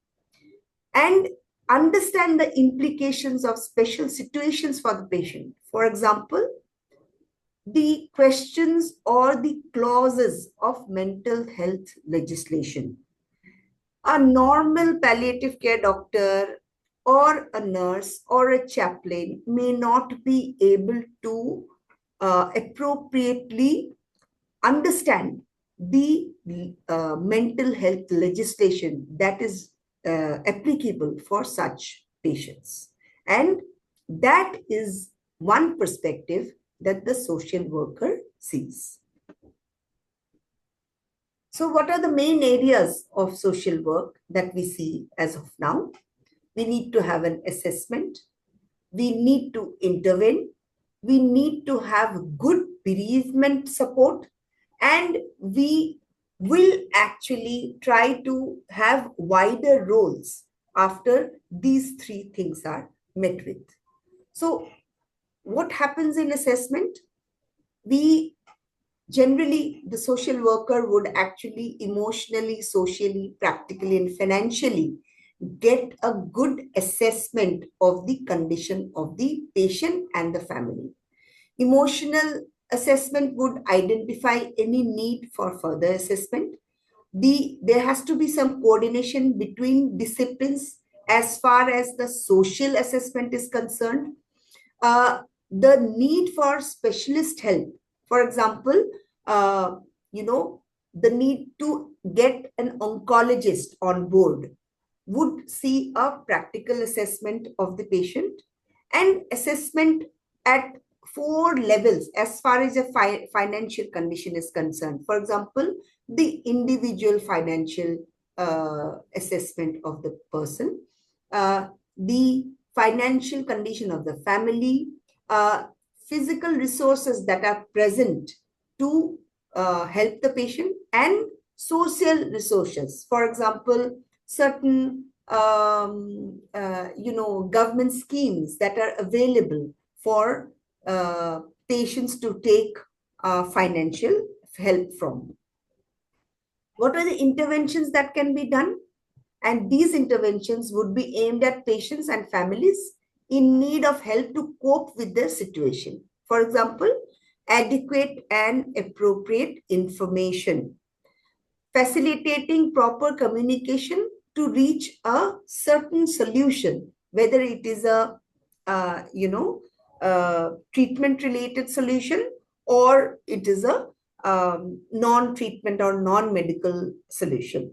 and understand the implications of special situations for the patient. For example, the questions or the clauses of mental health legislation. A normal palliative care doctor or a nurse or a chaplain may not be able to appropriately understand the mental health legislation that is applicable for such patients. And that is one perspective that the social worker sees. So what are the main areas of social work that we see as of now? We need to have an assessment. We need to intervene. We need to have good bereavement support. And we will actually try to have wider roles after these three things are met with. So what happens in assessment? We generally, the social worker would actually emotionally, socially, practically, and financially get a good assessment of the condition of the patient and the family. Emotional assessment would identify any need for further assessment. There has to be some coordination between disciplines as far as the social assessment is concerned. The need for specialist help. For example, the need to get an oncologist on board would see a practical assessment of the patient and assessment at 4 levels as far as a financial condition is concerned. For example, the individual financial assessment of the person, the financial condition of the family, physical resources that are present to help the patient, and social resources. For example, certain government schemes that are available for patients to take financial help from. What are the interventions that can be done? And these interventions would be aimed at patients and families in need of help to cope with their situation. For example, adequate and appropriate information, facilitating proper communication to reach a certain solution, whether it is a treatment related solution or it is a non-treatment or non-medical solution.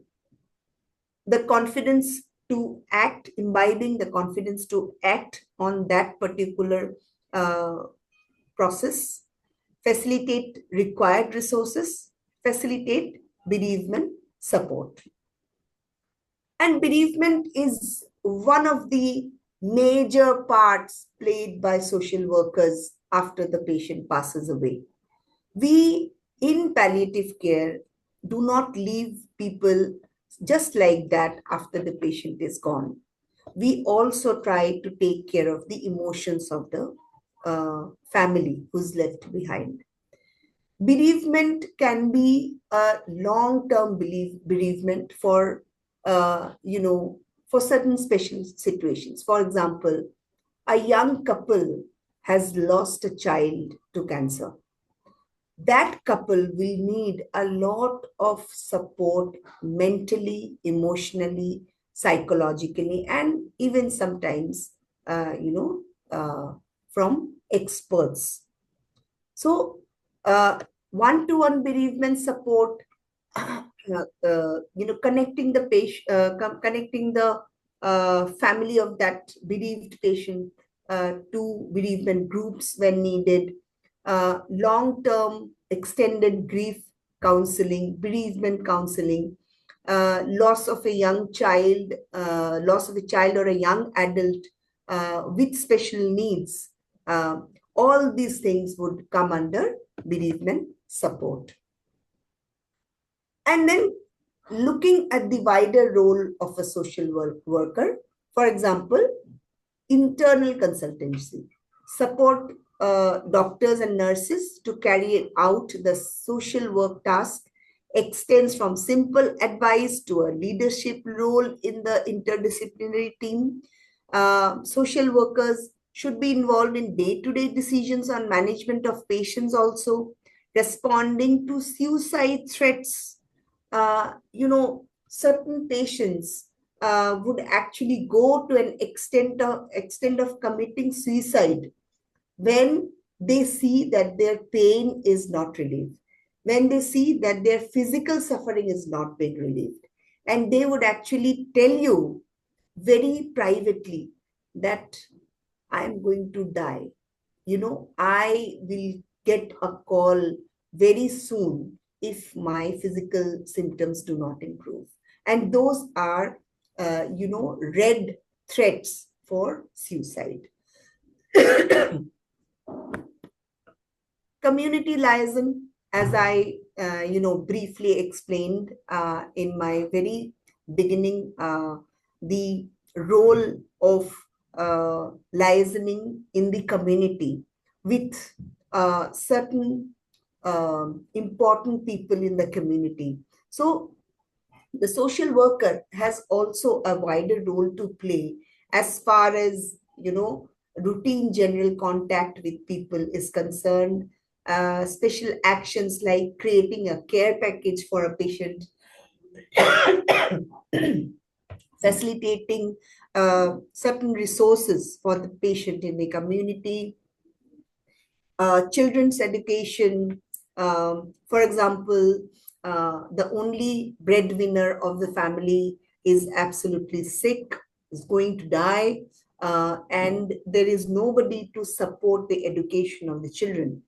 The confidence to act, imbibing the confidence to act on that particular process, facilitate required resources, facilitate bereavement support. And bereavement is one of the major parts played by social workers after the patient passes away. We, in palliative care, do not leave people just like that after the patient is gone. We also try to take care of the emotions of the family who's left behind. Bereavement can be a long-term bereavement for, for certain special situations. For example, a young couple has lost a child to cancer. That couple will need a lot of support mentally, emotionally, psychologically, and even sometimes, from experts. So, one-to-one bereavement support, connecting the patient, connecting the family of that bereaved patient to bereavement groups when needed, long-term extended grief counseling, bereavement counseling, loss of a young child, loss of a child or a young adult with special needs. All these things would come under bereavement support. And then looking at the wider role of a social worker, for example, internal consultancy, support doctors and nurses to carry out the social work task, extends from simple advice to a leadership role in the interdisciplinary team. Social workers should be involved in day-to-day decisions on management of patients also, responding to suicide threats. Certain patients would actually go to an extent of committing suicide when they see that their pain is not relieved, when they see that their physical suffering is not being relieved, and they would actually tell you very privately that I am going to die. I will get a call very soon if my physical symptoms do not improve. And those are, red threats for suicide. Community liaison, as I, briefly explained in my very beginning, the role of liaising in the community with certain important people in the community. So the social worker has also a wider role to play as far as routine general contact with people is concerned. Special actions like creating a care package for a patient, facilitating certain resources for the patient in the community, children's education. For example, the only breadwinner of the family is absolutely sick, is going to die, and there is nobody to support the education of the children.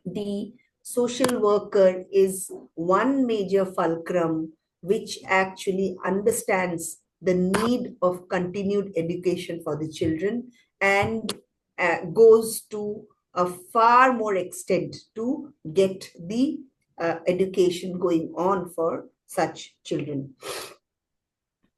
The social worker is one major fulcrum which actually understands the need of continued education for the children and goes to a far more extent to get the education going on for such children.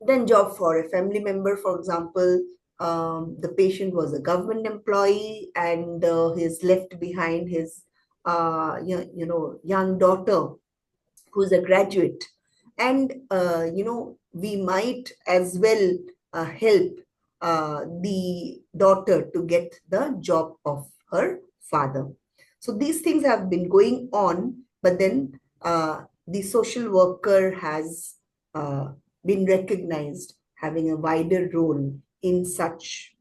Then job for a family member, for example, the patient was a government employee and he's left behind his young daughter who's a graduate. And we might as well help the daughter to get the job of her father. So these things have been going on, but then the social worker has been recognized having a wider role in such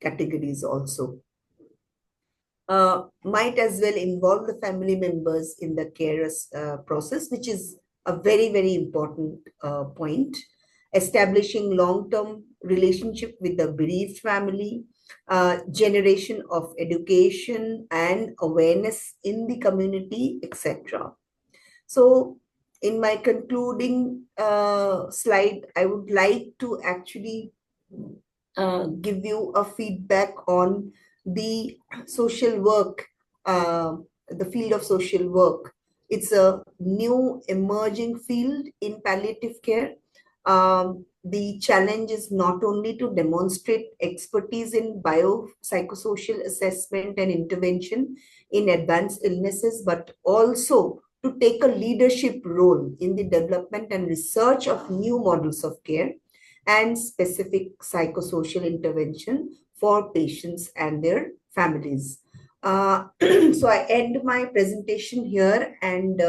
categories also. Might as well involve the family members in the care process, which is a very, very important point. Establishing long-term relationship with the bereaved family, generation of education and awareness in the community, etc. So, in my concluding slide, I would like to actually give you a feedback on the social work, the field of social work. It's a new emerging field in palliative care. The challenge is not only to demonstrate expertise in biopsychosocial assessment and intervention in advanced illnesses, but also to take a leadership role in the development and research of new models of care and specific psychosocial intervention for patients and their families. So I end my presentation here, and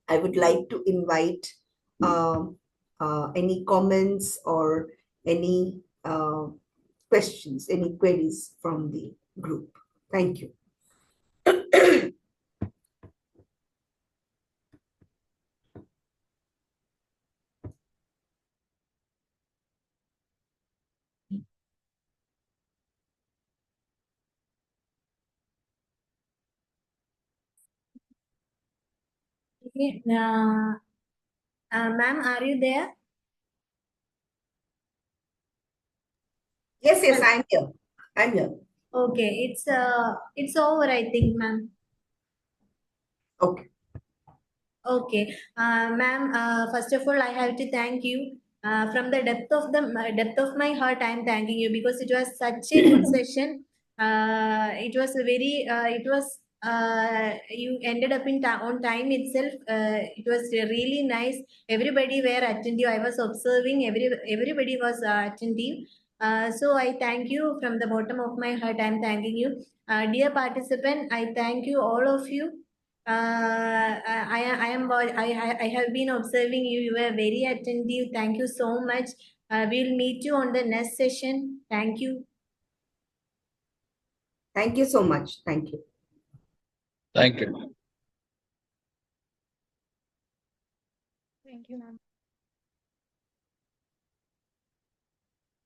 I would like to invite any comments or any questions, any queries from the group. Thank you. Okay, ma'am, are you there? Yes, yes, I'm here. I'm here. Okay, it's over, I think, ma'am. Okay. Okay, ma'am. First of all, I have to thank you. From the depth of my heart, I am thanking you because it was such a good session. It was a very. It was. You ended up on time itself. It was really nice. Everybody were attentive. I was observing. Everybody was attentive. So I thank you from the bottom of my heart. I am thanking you, dear participant. I thank you all of you. I have been observing you. You were very attentive. Thank you so much. We'll meet you on the next session. Thank you. Thank you so much. Thank you. Thank you. Thank you, ma'am.